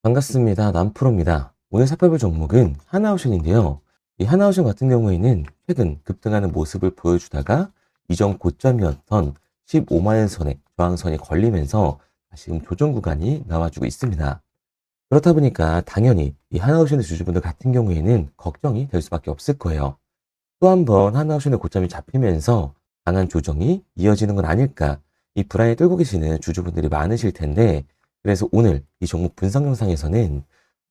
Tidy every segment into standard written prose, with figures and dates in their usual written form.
반갑습니다. 남프로입니다. 오늘 살펴볼 종목은 하나오션인데요. 이 하나오션 같은 경우에는 최근 급등하는 모습을 보여주다가 이전 고점이었던 15만 원 선의 저항선이 걸리면서 지금 조정 구간이 나와주고 있습니다. 그렇다 보니까 당연히 이 하나오션의 주주분들 같은 경우에는 걱정이 될 수밖에 없을 거예요. 또 한 번 하나오션의 고점이 잡히면서 강한 조정이 이어지는 건 아닐까, 이 불안에 떨고 계시는 주주분들이 많으실 텐데, 그래서 오늘 이 종목 분석 영상에서는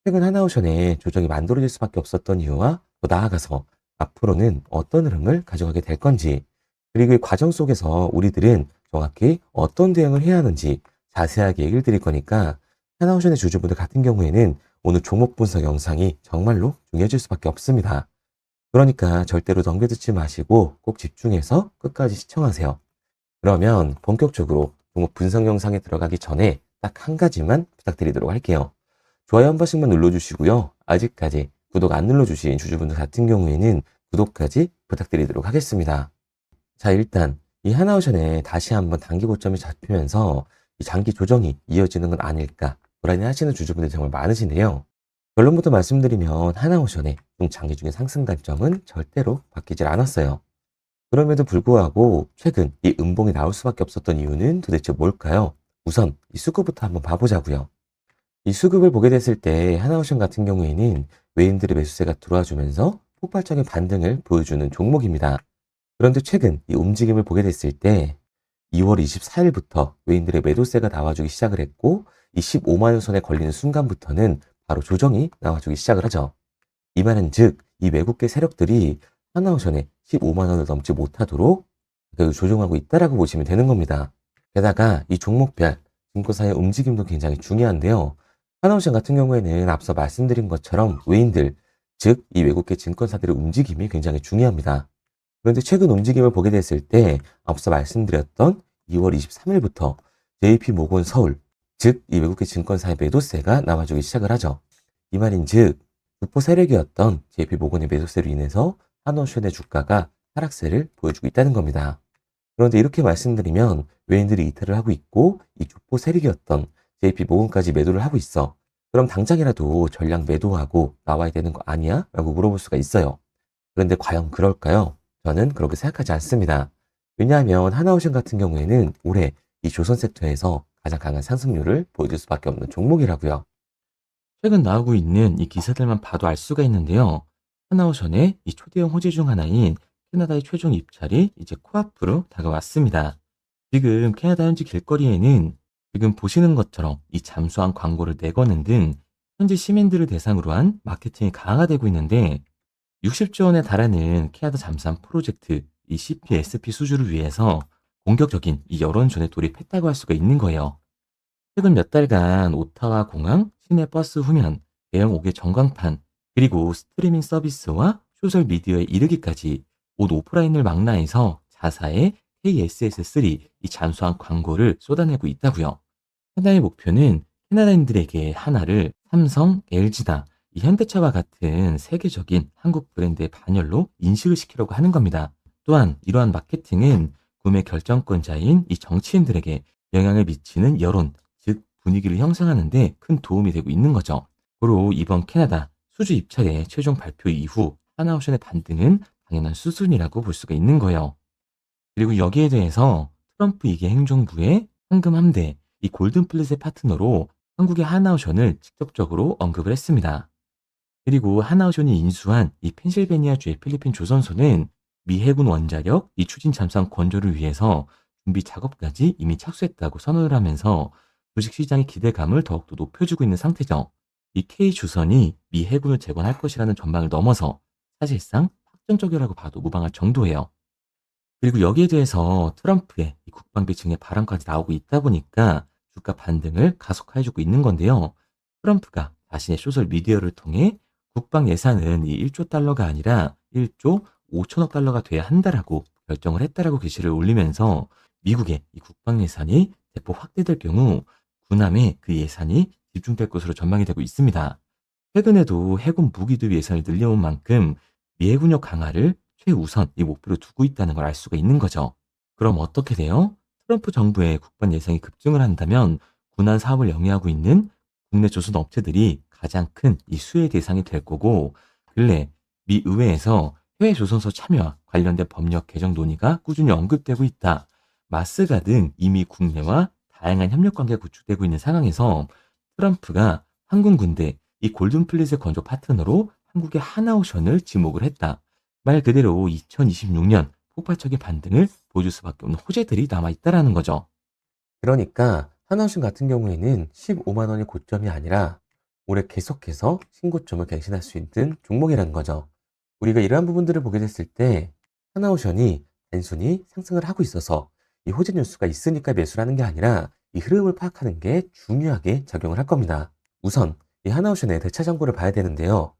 최근 하나오션의 조정이 만들어질 수밖에 없었던 이유와 또 나아가서 앞으로는 어떤 흐름을 가져가게 될 건지, 그리고 이 과정 속에서 우리들은 정확히 어떤 대응을 해야 하는지 자세하게 얘기를 드릴 거니까, 하나오션의 주주분들 같은 경우에는 오늘 종목 분석 영상이 정말로 중요해질 수밖에 없습니다. 그러니까 절대로 넘겨듣지 마시고 꼭 집중해서 끝까지 시청하세요. 그러면 본격적으로 종목 분석 영상에 들어가기 전에 딱 한 가지만 부탁드리도록 할게요. 좋아요 한 번씩만 눌러주시고요. 아직까지 구독 안 눌러주신 주주분들 같은 경우에는 구독까지 부탁드리도록 하겠습니다. 자, 일단 이 하나오션에 다시 한번 단기 고점이 잡히면서 이 장기 조정이 이어지는 건 아닐까 불안해하시는 주주분들이 정말 많으신데요. 결론부터 말씀드리면 하나오션의 중장기적인 상승 관점은 절대로 바뀌질 않았어요. 그럼에도 불구하고 최근 이 음봉이 나올 수밖에 없었던 이유는 도대체 뭘까요? 우선 이 수급부터 한번 봐보자고요. 이 수급을 보게 됐을 때 하나오션 같은 경우에는 외인들의 매수세가 들어와 주면서 폭발적인 반등을 보여주는 종목입니다. 그런데 최근 이 움직임을 보게 됐을 때 2월 24일부터 외인들의 매도세가 나와주기 시작을 했고, 이 15만 원 선에 걸리는 순간부터는 바로 조정이 나와주기 시작을 하죠. 이 말은 즉 이 외국계 세력들이 하나오션에 15만 원을 넘지 못하도록 조종하고 있다라고 보시면 되는 겁니다. 게다가 이 종목별 증권사의 움직임도 굉장히 중요한데요. 하나오션 같은 경우에는 앞서 말씀드린 것처럼 외인들, 즉 이 외국계 증권사들의 움직임이 굉장히 중요합니다. 그런데 최근 움직임을 보게 됐을 때 앞서 말씀드렸던 2월 23일부터 JP모건 서울, 즉 이 외국계 증권사의 매도세가 나와주기 시작을 하죠. 이 말인 즉 주포 세력이었던 JP모건의 매도세로 인해서 하나오션의 주가가 하락세를 보여주고 있다는 겁니다. 그런데 이렇게 말씀드리면 외인들이 이탈을 하고 있고 이 주포 세력이었던 JP모건까지 매도를 하고 있어. 그럼 당장이라도 전량 매도하고 나와야 되는 거 아니야? 라고 물어볼 수가 있어요. 그런데 과연 그럴까요? 저는 그렇게 생각하지 않습니다. 왜냐하면 하나오션 같은 경우에는 올해 이 조선 섹터에서 가장 강한 상승률을 보여줄 수밖에 없는 종목이라고요. 최근 나오고 있는 이 기사들만 봐도 알 수가 있는데요. 하나오션의 이 초대형 호재 중 하나인 캐나다의 최종 입찰이 이제 코앞으로 다가왔습니다. 지금 캐나다 현지 길거리에는 지금 보시는 것처럼 이 잠수함 광고를 내거는 등 현지 시민들을 대상으로 한 마케팅이 강화되고 있는데, 60조 원에 달하는 캐나다 잠수함 프로젝트 이 CPSP 수주를 위해서 공격적인 이 여론전에 돌입했다고 할 수가 있는 거예요. 최근 몇 달간 오타와 공항, 시내 버스 후면, 대형 옥외 전광판, 그리고 스트리밍 서비스와 소셜 미디어에 이르기까지 온 오프라인을 망라해서 자사의 KSS-3 이 잠수함 광고를 쏟아내고 있다고요. 하나의 목표는 캐나다인들에게 하나를 삼성, LG다, 이 현대차와 같은 세계적인 한국 브랜드의 반열로 인식을 시키려고 하는 겁니다. 또한 이러한 마케팅은 구매 결정권자인 이 정치인들에게 영향을 미치는 여론, 즉 분위기를 형성하는 데 큰 도움이 되고 있는 거죠. 고로 이번 캐나다 수주 입찰의 최종 발표 이후 하나옵션의 반등은 당연한 수순이라고 볼 수가 있는 거예요. 그리고 여기에 대해서 트럼프 2기 행정부의 황금 함대, 이 골든플릿의 파트너로 한국의 하나오션을 직접적으로 언급을 했습니다. 그리고 하나오션이 인수한 이 펜실베니아주의 필리핀 조선소는 미 해군 원자력 이 추진 잠수함 건조를 위해서 준비 작업까지 이미 착수했다고 선언을 하면서 주식시장의 기대감을 더욱더 높여주고 있는 상태죠. 이 K주선이 미 해군을 재건할 것이라는 전망을 넘어서 사실상 확정적이라고 봐도 무방할 정도예요. 그리고 여기에 대해서 트럼프의 이 국방비 증액 발언까지 나오고 있다 보니까 주가 반등을 가속화해주고 있는 건데요. 트럼프가 자신의 소셜 미디어를 통해 국방 예산은 이 1조 달러가 아니라 1조 5천억 달러가 돼야 한다라고 결정을 했다라고 게시를 올리면서 미국의 이 국방 예산이 대폭 확대될 경우 군함에 그 예산이 집중될 것으로 전망이 되고 있습니다. 최근에도 해군 무기도 예산을 늘려온 만큼 미 해군력 강화를 최우선 이 목표로 두고 있다는 걸 알 수가 있는 거죠. 그럼 어떻게 돼요? 트럼프 정부의 국방 예산이 급증을 한다면 군안 사업을 영위하고 있는 국내 조선 업체들이 가장 큰 이 수혜 대상이 될 거고, 근래 미 의회에서 해외 조선소 참여와 관련된 법력 개정 논의가 꾸준히 언급되고 있다. 마스가 등 이미 국내와 다양한 협력 관계가 구축되고 있는 상황에서 트럼프가 한국 군대 이 골든플릿의 건조 파트너로 한국의 하나오션을 지목을 했다. 말 그대로 2026년 폭발적인 반등을 보여줄 수밖에 없는 호재들이 남아있다라는 거죠. 그러니까 하나오션 같은 경우에는 15만 원이 고점이 아니라 올해 계속해서 신고점을 갱신할 수 있는 종목이라는 거죠. 우리가 이러한 부분들을 보게 됐을 때 하나오션이 단순히 상승을 하고 있어서 이 호재 뉴스가 있으니까 매수를 하는 게 아니라 이 흐름을 파악하는 게 중요하게 작용을 할 겁니다. 우선 이 하나오션의 대차 잔고를 봐야 되는데요.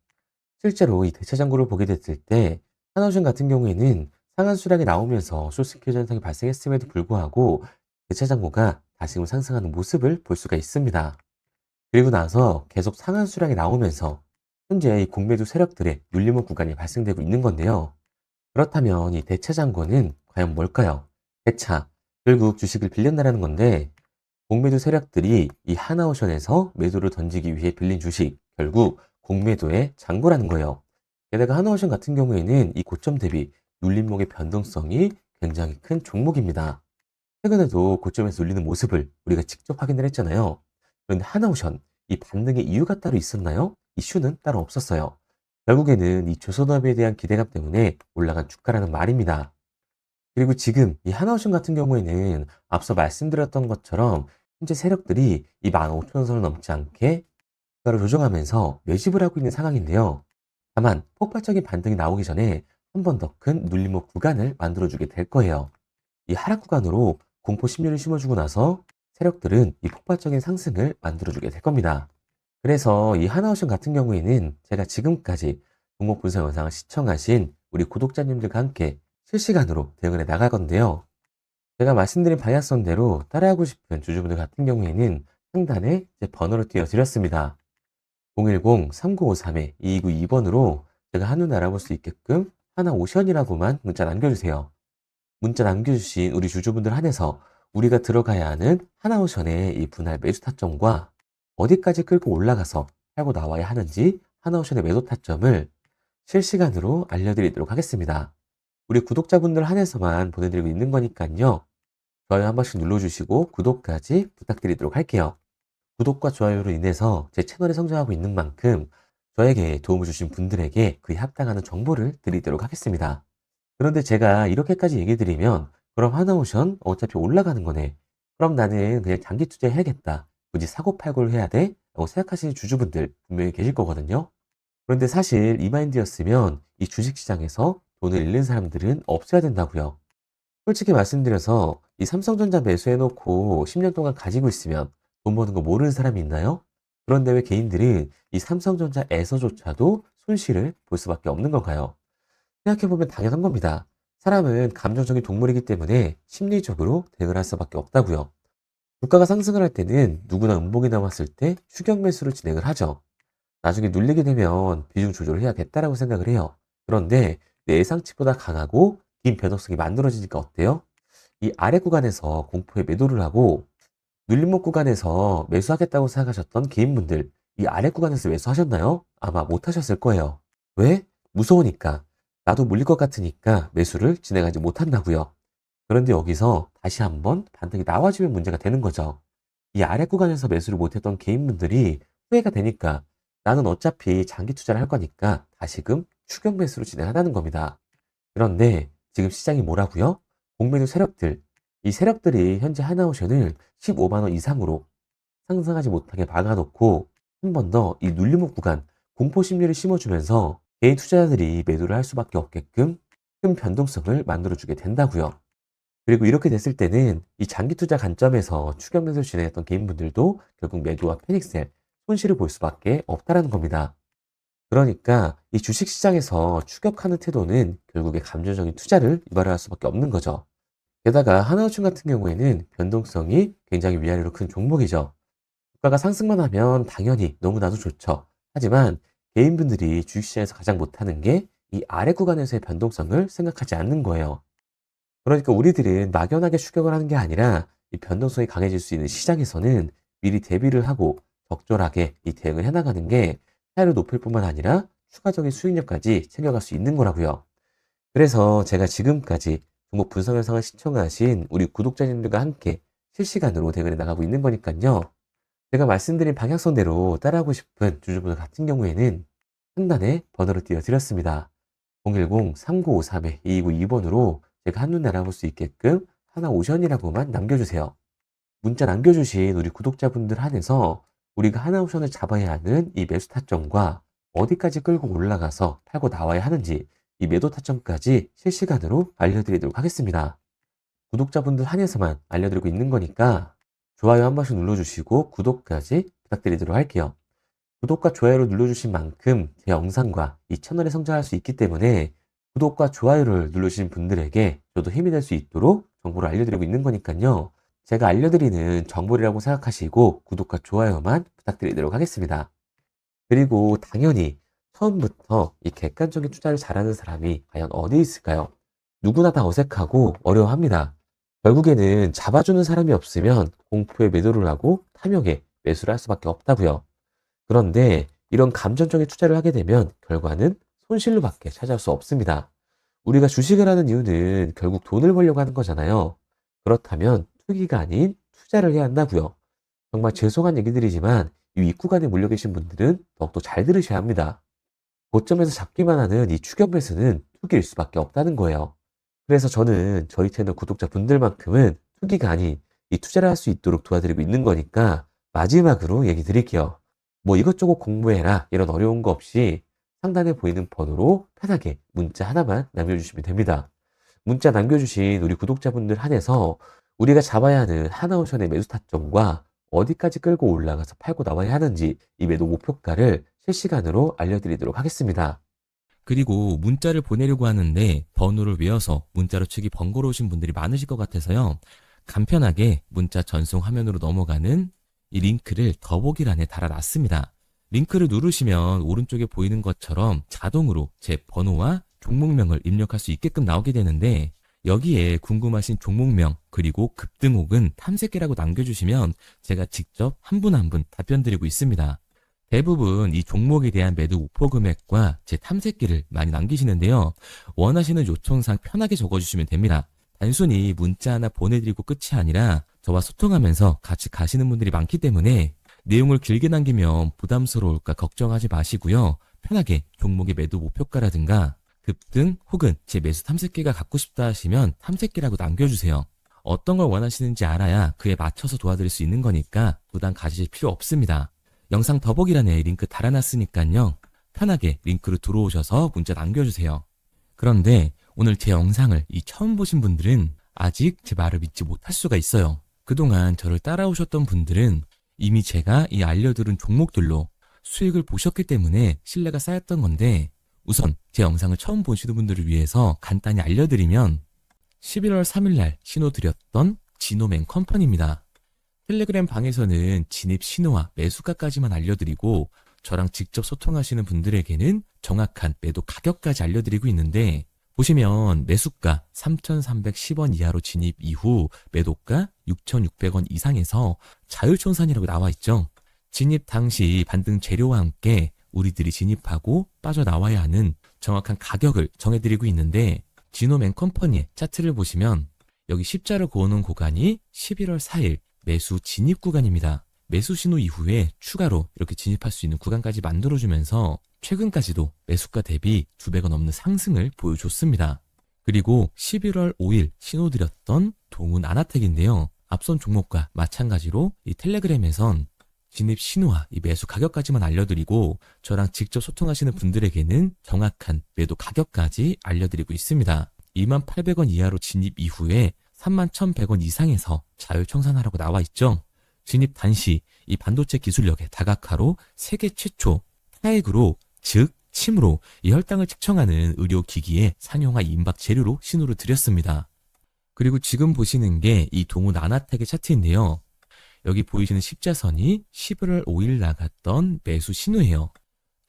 실제로 이 대차 잔고를 보게 됐을 때 하나오션 같은 경우에는 상한 수량이 나오면서 숏스퀘어 현상이 발생했음에도 불구하고 대차 잔고가 다시금 상승하는 모습을 볼 수가 있습니다. 그리고 나서 계속 상한 수량이 나오면서 현재 이 공매도 세력들의 눌림목 구간이 발생되고 있는 건데요. 그렇다면 이 대차 잔고는 과연 뭘까요? 대차, 결국 주식을 빌렸다라는 건데 공매도 세력들이 이 하나오션에서 매도를 던지기 위해 빌린 주식, 결국 공매도의 잔고라는 거예요. 게다가 하나오션 같은 경우에는 이 고점 대비 눌림목의 변동성이 굉장히 큰 종목입니다. 최근에도 고점에서 눌리는 모습을 우리가 직접 확인을 했잖아요. 그런데 하나오션, 이 반등의 이유가 따로 있었나요? 이슈는 따로 없었어요. 결국에는 이 조선업에 대한 기대감 때문에 올라간 주가라는 말입니다. 그리고 지금 이 하나오션 같은 경우에는 앞서 말씀드렸던 것처럼 현재 세력들이 이 15,000원 선을 넘지 않게 주가를 조정하면서 매집을 하고 있는 상황인데요. 다만 폭발적인 반등이 나오기 전에 한 번 더 큰 눌림목 구간을 만들어주게 될 거예요. 이 하락 구간으로 공포 심리를 심어주고 나서 세력들은 이 폭발적인 상승을 만들어주게 될 겁니다. 그래서 이 하나오션 같은 경우에는 제가 지금까지 종목 분석 영상을 시청하신 우리 구독자님들과 함께 실시간으로 대응을 해 나갈 건데요. 제가 말씀드린 방향성대로 따라하고 싶은 주주분들 같은 경우에는 상단에 제 번호를 띄워드렸습니다. 010-3953-2292번으로 제가 한눈 알아볼 수 있게끔 하나오션이라고만 문자 남겨주세요. 문자 남겨주신 우리 주주분들 한해서 우리가 들어가야 하는 하나오션의 이 분할 매수 타점과 어디까지 끌고 올라가서 팔고 나와야 하는지 하나오션의 매도 타점을 실시간으로 알려드리도록 하겠습니다. 우리 구독자분들 한해서만 보내드리고 있는 거니까요. 좋아요 한 번씩 눌러주시고 구독까지 부탁드리도록 할게요. 구독과 좋아요로 인해서 제 채널이 성장하고 있는 만큼 저에게 도움을 주신 분들에게 그에 합당하는 정보를 드리도록 하겠습니다. 그런데 제가 이렇게까지 얘기 드리면 그럼 하나오션 어차피 올라가는 거네. 그럼 나는 그냥 장기 투자해야겠다. 굳이 사고팔고를 해야 돼? 라고 생각하시는 주주분들 분명히 계실 거거든요. 그런데 사실 이 마인드였으면 이 주식시장에서 돈을 잃는 사람들은 없어야 된다고요. 솔직히 말씀드려서 이 삼성전자 매수해놓고 10년 동안 가지고 있으면 돈 버는 거 모르는 사람이 있나요? 그런데 왜 개인들은 이 삼성전자에서조차도 손실을 볼 수밖에 없는 건가요? 생각해보면 당연한 겁니다. 사람은 감정적인 동물이기 때문에 심리적으로 대응을 할 수밖에 없다고요. 주가가 상승을 할 때는 누구나 음봉이 남았을 때 추격 매수를 진행을 하죠. 나중에 눌리게 되면 비중 조절을 해야겠다라고 생각을 해요. 그런데 내 예상치보다 강하고 긴 변동성이 만들어지니까 어때요? 이 아래 구간에서 공포에 매도를 하고 눌림목 구간에서 매수하겠다고 생각하셨던 개인분들 이 아래 구간에서 매수하셨나요? 아마 못하셨을 거예요. 왜? 무서우니까. 나도 물릴 것 같으니까 매수를 진행하지 못한다고요. 그런데 여기서 다시 한번 반등이 나와주면 문제가 되는 거죠. 이 아래 구간에서 매수를 못했던 개인분들이 후회가 되니까 나는 어차피 장기 투자를 할 거니까 다시금 추격 매수로 진행하라는 겁니다. 그런데 지금 시장이 뭐라고요? 공매도 세력들. 이 세력들이 현재 하나오션을 15만 원 이상으로 상승하지 못하게 막아놓고 한 번 더 이 눌림목 구간 공포 심리를 심어주면서 개인 투자자들이 매도를 할 수밖에 없게끔 큰 변동성을 만들어주게 된다고요. 그리고 이렇게 됐을 때는 이 장기 투자 관점에서 추격 매수를 진행했던 개인분들도 결국 매도와 패닉셀, 손실을 볼 수밖에 없다라는 겁니다. 그러니까 이 주식 시장에서 추격하는 태도는 결국에 감정적인 투자를 유발할 수밖에 없는 거죠. 게다가 하나우층 같은 경우에는 변동성이 굉장히 위아래로 큰 종목이죠. 주가가 상승만 하면 당연히 너무나도 좋죠. 하지만 개인분들이 주식시장에서 가장 못하는 게 이 아래 구간에서의 변동성을 생각하지 않는 거예요. 그러니까 우리들은 막연하게 추격을 하는 게 아니라 이 변동성이 강해질 수 있는 시장에서는 미리 대비를 하고 적절하게 이 대응을 해나가는 게 타율을 높일 뿐만 아니라 추가적인 수익률까지 챙겨갈 수 있는 거라고요. 그래서 제가 지금까지 종목 분석 영상을 시청하신 우리 구독자님들과 함께 실시간으로 대응해 나가고 있는 거니까요. 제가 말씀드린 방향성대로 따라하고 싶은 주주분들 같은 경우에는 상단에 번호를 띄워드렸습니다. 010-3953-2292번으로 제가 한눈에 알아볼 수 있게끔 하나오션이라고만 남겨주세요. 문자 남겨주신 우리 구독자분들 한해서 우리가 하나오션을 잡아야 하는 이 매수 타점과 어디까지 끌고 올라가서 팔고 나와야 하는지 이 매도 타점까지 실시간으로 알려드리도록 하겠습니다. 구독자분들 한해서만 알려드리고 있는 거니까 좋아요 한 번씩 눌러주시고 구독까지 부탁드리도록 할게요. 구독과 좋아요를 눌러주신 만큼 제 영상과 이 채널이 성장할 수 있기 때문에 구독과 좋아요를 누르신 분들에게 저도 힘이 될 수 있도록 정보를 알려드리고 있는 거니까요. 제가 알려드리는 정보라고 생각하시고 구독과 좋아요만 부탁드리도록 하겠습니다. 그리고 당연히 처음부터 이 객관적인 투자를 잘하는 사람이 과연 어디 있을까요? 누구나 다 어색하고 어려워합니다. 결국에는 잡아주는 사람이 없으면 공포에 매도를 하고 탐욕에 매수를 할 수밖에 없다고요. 그런데 이런 감정적인 투자를 하게 되면 결과는 손실로밖에 찾아올 수 없습니다. 우리가 주식을 하는 이유는 결국 돈을 벌려고 하는 거잖아요. 그렇다면 투기가 아닌 투자를 해야 한다고요. 정말 죄송한 얘기들이지만 이 윗구간에 몰려 계신 분들은 더욱더 잘 들으셔야 합니다. 고점에서 잡기만 하는 이 추격 매수는 투기일 수밖에 없다는 거예요. 그래서 저는 저희 채널 구독자분들만큼은 투기가 아닌 이 투자를 할 수 있도록 도와드리고 있는 거니까 마지막으로 얘기 드릴게요. 뭐 이것저것 공부해라 이런 어려운 거 없이 상단에 보이는 번호로 편하게 문자 하나만 남겨주시면 됩니다. 문자 남겨주신 우리 구독자분들 한해서 우리가 잡아야 하는 하나오션의 매수 타점과 어디까지 끌고 올라가서 팔고 나와야 하는지 이 매도 목표가를 실시간으로 알려드리도록 하겠습니다. 그리고 문자를 보내려고 하는데 번호를 외워서 문자로 치기 번거로우신 분들이 많으실 것 같아서요. 간편하게 문자 전송 화면으로 넘어가는 이 링크를 더보기란에 달아놨습니다. 링크를 누르시면 오른쪽에 보이는 것처럼 자동으로 제 번호와 종목명을 입력할 수 있게끔 나오게 되는데 여기에 궁금하신 종목명 그리고 급등 혹은 탐색기라고 남겨주시면 제가 직접 한 분 한 분 답변 드리고 있습니다. 대부분 이 종목에 대한 매도 목표 금액과 제 탐색기를 많이 남기시는데요. 원하시는 요청사항 편하게 적어주시면 됩니다. 단순히 문자 하나 보내드리고 끝이 아니라 저와 소통하면서 같이 가시는 분들이 많기 때문에 내용을 길게 남기면 부담스러울까 걱정하지 마시고요. 편하게 종목의 매도 목표가라든가 급등 혹은 제 매수 탐색기가 갖고 싶다 하시면 탐색기라고 남겨주세요. 어떤 걸 원하시는지 알아야 그에 맞춰서 도와드릴 수 있는 거니까 부담 가지실 필요 없습니다. 영상 더보기란에 링크 달아놨으니까요. 편하게 링크로 들어오셔서 문자 남겨주세요. 그런데 오늘 제 영상을 처음 보신 분들은 아직 제 말을 믿지 못할 수가 있어요. 그동안 저를 따라오셨던 분들은 이미 제가 알려드린 종목들로 수익을 보셨기 때문에 신뢰가 쌓였던 건데 우선 제 영상을 처음 보시는 분들을 위해서 간단히 알려드리면 11월 3일날 신호드렸던 지노맨 컴퍼니입니다. 텔레그램 방에서는 진입 신호와 매수가까지만 알려드리고 저랑 직접 소통하시는 분들에게는 정확한 매도 가격까지 알려드리고 있는데 보시면 매수가 3,310원 이하로 진입 이후 매도가 6,600원 이상에서 자율청산이라고 나와 있죠. 진입 당시 반등 재료와 함께 우리들이 진입하고 빠져나와야 하는 정확한 가격을 정해드리고 있는데 지노맨 컴퍼니의 차트를 보시면 여기 십자를 그어놓은 구간이 11월 4일 매수 진입 구간입니다. 매수 신호 이후에 추가로 이렇게 진입할 수 있는 구간까지 만들어주면서 최근까지도 매수가 대비 2배가 넘는 상승을 보여줬습니다. 그리고 11월 5일 신호드렸던 동훈 아나텍인데요. 앞선 종목과 마찬가지로 이 텔레그램에선 진입 신호와 이 매수 가격까지만 알려드리고 저랑 직접 소통하시는 분들에게는 정확한 매도 가격까지 알려드리고 있습니다. 28,000원 이하로 진입 이후에 31,100원 이상에서 자율청산하라고 나와 있죠. 진입 단시 이 반도체 기술력의 다각화로 세계 최초 타액으로 즉 침으로 이 혈당을 측정하는 의료기기의 상용화 임박 재료로 신호를 드렸습니다. 그리고 지금 보시는 게 이 동훈 아나텍의 차트인데요. 여기 보이시는 십자선이 11월 5일 나갔던 매수 신호예요.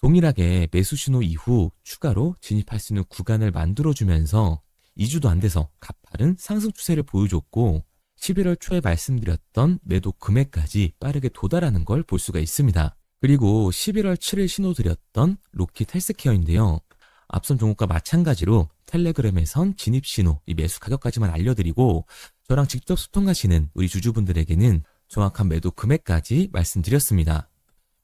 동일하게 매수 신호 이후 추가로 진입할 수 있는 구간을 만들어주면서 2주도 안 돼서 가파른 상승 추세를 보여줬고 11월 초에 말씀드렸던 매도 금액까지 빠르게 도달하는 걸 볼 수가 있습니다. 그리고 11월 7일 신호드렸던 로킷 헬스케어인데요. 앞선 종목과 마찬가지로 텔레그램에선 진입 신호, 이 매수 가격까지만 알려드리고 저랑 직접 소통하시는 우리 주주분들에게는 정확한 매도 금액까지 말씀드렸습니다.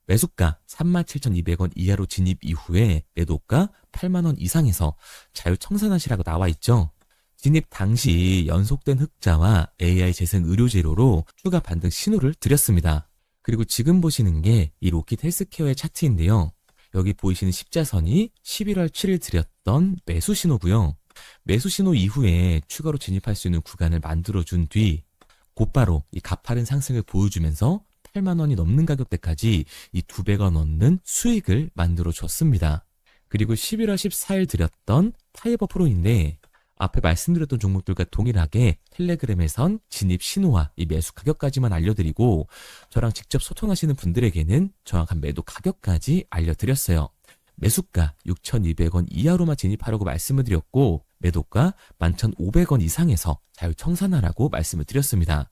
매수가 37,200원 이하로 진입 이후에 매도가 8만원 이상에서 자유청산하시라고 나와 있죠. 진입 당시 연속된 흑자와 AI 재생 의료 재료로 추가 반등 신호를 드렸습니다. 그리고 지금 보시는 게 이 로킷 헬스케어의 차트인데요. 여기 보이시는 십자선이 11월 7일 드렸던 매수 신호고요. 매수 신호 이후에 추가로 진입할 수 있는 구간을 만들어준 뒤 곧바로 이 가파른 상승을 보여주면서 8만 원이 넘는 가격대까지 이 2배가 넘는 수익을 만들어 줬습니다. 그리고 11월 14일 드렸던 파이버 프로인데 앞에 말씀드렸던 종목들과 동일하게 텔레그램에선 진입 신호와 이 매수 가격까지만 알려드리고 저랑 직접 소통하시는 분들에게는 정확한 매도 가격까지 알려드렸어요. 매수가 6,200원 이하로만 진입하라고 말씀을 드렸고 매도가 11,500원 이상에서 자유청산하라고 말씀을 드렸습니다.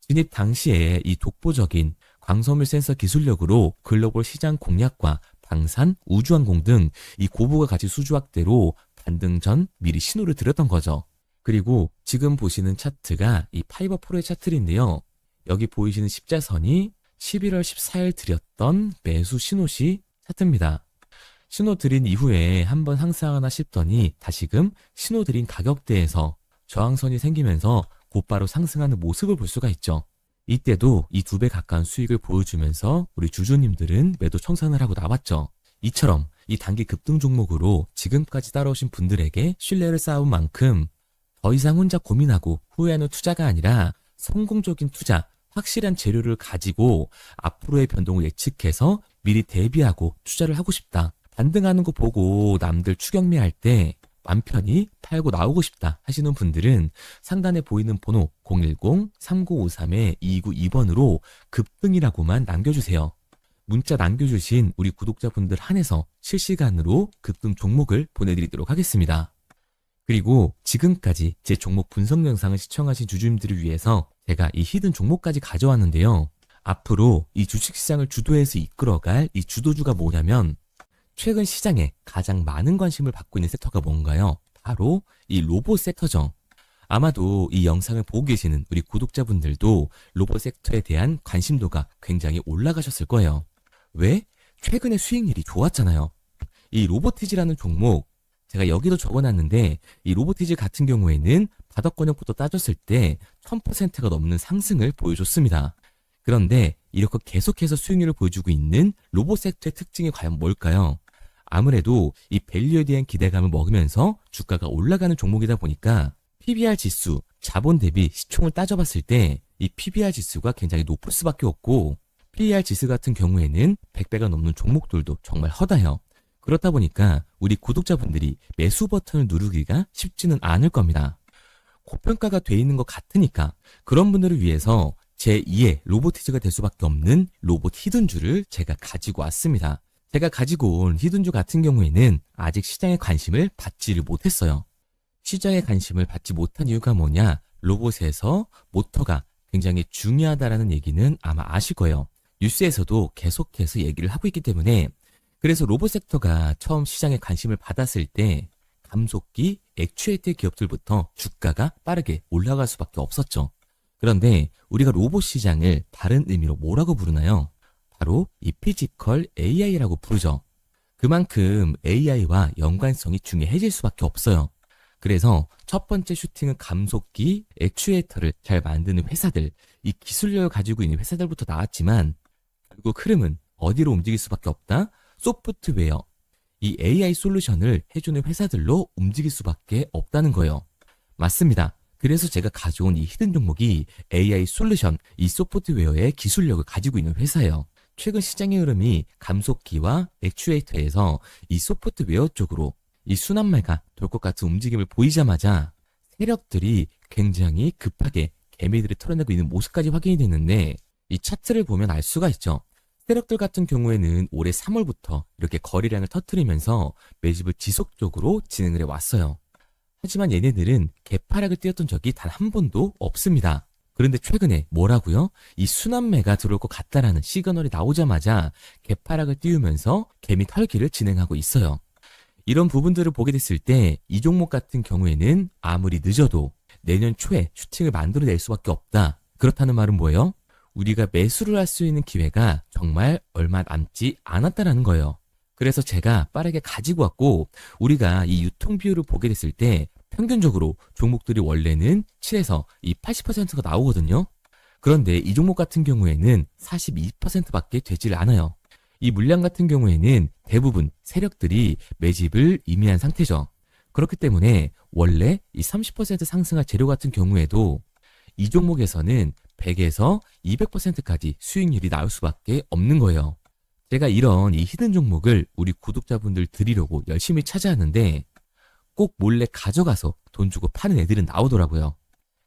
진입 당시에 이 독보적인 광섬유 센서 기술력으로 글로벌 시장 공략과 방산, 우주항공 등 이 고부가 가치 수주 확대로 반등 전 미리 신호를 드렸던 거죠. 그리고 지금 보시는 차트가 이 파이버 프로의 차트인데요. 여기 보이시는 십자선이 11월 14일 드렸던 매수 신호시 차트입니다. 신호 드린 이후에 한번 상승하나 싶더니 다시금 신호 드린 가격대에서 저항선이 생기면서 곧바로 상승하는 모습을 볼 수가 있죠. 이때도 이 2배 가까운 수익을 보여주면서 우리 주주님들은 매도 청산을 하고 나왔죠. 이처럼 이 단기 급등 종목으로 지금까지 따라오신 분들에게 신뢰를 쌓은 만큼 더 이상 혼자 고민하고 후회하는 투자가 아니라 성공적인 투자, 확실한 재료를 가지고 앞으로의 변동을 예측해서 미리 대비하고 투자를 하고 싶다. 반등하는 거 보고 남들 추격매할 때 맘 편히 팔고 나오고 싶다 하시는 분들은 상단에 보이는 번호 010-3953-2292번으로 급등이라고만 남겨주세요. 문자 남겨주신 우리 구독자분들 한해서 실시간으로 급등 종목을 보내드리도록 하겠습니다. 그리고 지금까지 제 종목 분석 영상을 시청하신 주주님들을 위해서 제가 이 히든 종목까지 가져왔는데요. 앞으로 이 주식시장을 주도해서 이끌어갈 이 주도주가 뭐냐면 최근 시장에 가장 많은 관심을 받고 있는 섹터가 뭔가요? 바로 이 로봇 섹터죠. 아마도 이 영상을 보고 계시는 우리 구독자분들도 로봇 섹터에 대한 관심도가 굉장히 올라가셨을 거예요. 왜? 최근에 수익률이 좋았잖아요. 이 로보티지라는 종목, 제가 여기도 적어놨는데 이 로보티지 같은 경우에는 바닥권역부터 따졌을 때 1000%가 넘는 상승을 보여줬습니다. 그런데 이렇게 계속해서 수익률을 보여주고 있는 로봇 섹터의 특징이 과연 뭘까요? 아무래도 이 밸류에 대한 기대감을 먹으면서 주가가 올라가는 종목이다 보니까 PBR 지수, 자본 대비 시총을 따져봤을 때 이 PBR 지수가 굉장히 높을 수밖에 없고 PER 지수 같은 경우에는 100배가 넘는 종목들도 정말 허다해요. 그렇다 보니까 우리 구독자분들이 매수 버튼을 누르기가 쉽지는 않을 겁니다. 고평가가 돼 있는 것 같으니까 그런 분들을 위해서 제2의 로보티즈가 될 수밖에 없는 로봇 히든주를 제가 가지고 왔습니다. 제가 가지고 온 히든주 같은 경우에는 아직 시장의 관심을 받지를 못했어요. 시장의 관심을 받지 못한 이유가 뭐냐? 로봇에서 모터가 굉장히 중요하다라는 얘기는 아마 아실 거예요. 뉴스에서도 계속해서 얘기를 하고 있기 때문에 그래서 로봇 섹터가 처음 시장에 관심을 받았을 때 감속기, 액추에이터 기업들부터 주가가 빠르게 올라갈 수밖에 없었죠. 그런데 우리가 로봇 시장을 다른 의미로 뭐라고 부르나요? 바로 이 피지컬 AI라고 부르죠. 그만큼 AI와 연관성이 중요해질 수밖에 없어요. 그래서 첫 번째 슈팅은 감속기, 액추에이터를 잘 만드는 회사들, 이 기술력을 가지고 있는 회사들부터 나왔지만 결국 흐름은 어디로 움직일 수밖에 없다? 소프트웨어, 이 AI 솔루션을 해주는 회사들로 움직일 수밖에 없다는 거예요. 맞습니다. 그래서 제가 가져온 이 히든 종목이 AI 솔루션, 이 소프트웨어의 기술력을 가지고 있는 회사예요. 최근 시장의 흐름이 감속기와 액추에이터에서 이 소프트웨어 쪽으로 이 순환매가 돌 것 같은 움직임을 보이자마자 세력들이 굉장히 급하게 개미들을 털어내고 있는 모습까지 확인이 됐는데 이 차트를 보면 알 수가 있죠. 세력들 같은 경우에는 올해 3월부터 이렇게 거래량을 터뜨리면서 매집을 지속적으로 진행을 해왔어요. 하지만 얘네들은 개파락을 띄웠던 적이 단 한 번도 없습니다. 그런데 최근에 뭐라고요? 이 순환매가 들어올 것 같다라는 시그널이 나오자마자 개파락을 띄우면서 개미 털기를 진행하고 있어요. 이런 부분들을 보게 됐을 때 이 종목 같은 경우에는 아무리 늦어도 내년 초에 슈팅을 만들어낼 수밖에 없다. 그렇다는 말은 뭐예요? 우리가 매수를 할 수 있는 기회가 정말 얼마 남지 않았다라는 거예요. 그래서 제가 빠르게 가지고 왔고 우리가 이 유통 비율을 보게 됐을 때 평균적으로 종목들이 원래는 7에서 이 80%가 나오거든요. 그런데 이 종목 같은 경우에는 42%밖에 되질 않아요. 이 물량 같은 경우에는 대부분 세력들이 매집을 임의한 상태죠. 그렇기 때문에 원래 이 30% 상승할 재료 같은 경우에도 이 종목에서는 100에서 200%까지 수익률이 나올 수밖에 없는 거예요. 제가 이런 이 히든 종목을 우리 구독자분들 드리려고 열심히 찾아왔는데 꼭 몰래 가져가서 돈 주고 파는 애들은 나오더라고요.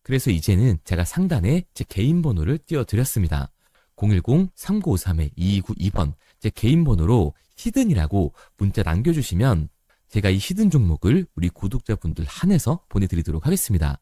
그래서 이제는 제가 상단에 제 개인 번호를 띄워드렸습니다. 010-3953-2292번 제 개인 번호로 히든이라고 문자 남겨주시면 제가 이 히든 종목을 우리 구독자분들 한해서 보내드리도록 하겠습니다.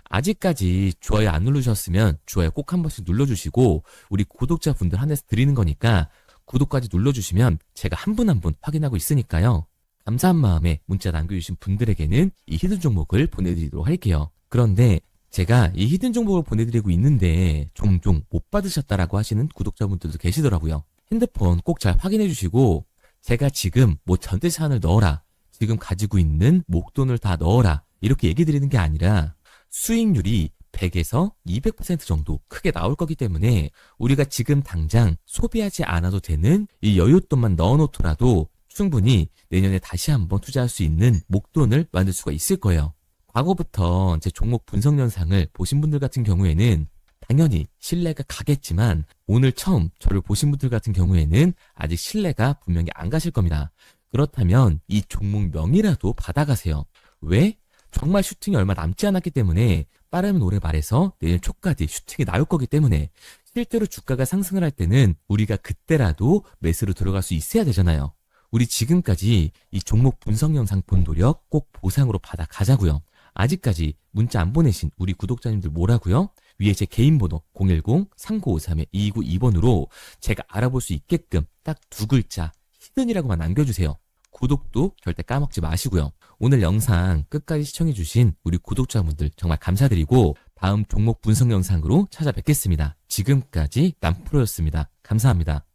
아직까지 좋아요 안 누르셨으면 좋아요 꼭 한 번씩 눌러주시고 우리 구독자분들 한해서 드리는 거니까 구독까지 눌러주시면 제가 한 분 한 분 확인하고 있으니까요. 감사한 마음에 문자 남겨주신 분들에게는 이 히든 종목을 보내드리도록 할게요. 그런데 제가 이 히든 종목을 보내드리고 있는데 종종 못 받으셨다라고 하시는 구독자분들도 계시더라고요. 핸드폰 꼭 잘 확인해 주시고 제가 지금 뭐 전재산을 넣어라, 지금 가지고 있는 목돈을 다 넣어라 이렇게 얘기 드리는 게 아니라 수익률이 100에서 200% 정도 크게 나올 거기 때문에 우리가 지금 당장 소비하지 않아도 되는 이 여윳돈만 넣어놓더라도 충분히 내년에 다시 한번 투자할 수 있는 목돈을 만들 수가 있을 거예요. 과거부터 제 종목 분석 영상을 보신 분들 같은 경우에는 당연히 신뢰가 가겠지만 오늘 처음 저를 보신 분들 같은 경우에는 아직 신뢰가 분명히 안 가실 겁니다. 그렇다면 이 종목명이라도 받아가세요. 왜? 정말 슈팅이 얼마 남지 않았기 때문에 빠르면 올해 말에서 내년 초까지 슈팅이 나올 거기 때문에 실제로 주가가 상승을 할 때는 우리가 그때라도 매수로 들어갈 수 있어야 되잖아요. 우리 지금까지 이 종목 분석 영상 본 노력 꼭 보상으로 받아 가자고요. 아직까지 문자 안 보내신 우리 구독자님들 뭐라고요? 위에 제 개인 번호 010-3953-2292번으로 제가 알아볼 수 있게끔 딱 두 글자 히든이라고만 남겨주세요. 구독도 절대 까먹지 마시고요. 오늘 영상 끝까지 시청해주신 우리 구독자분들 정말 감사드리고 다음 종목 분석 영상으로 찾아뵙겠습니다. 지금까지 남프로였습니다. 감사합니다.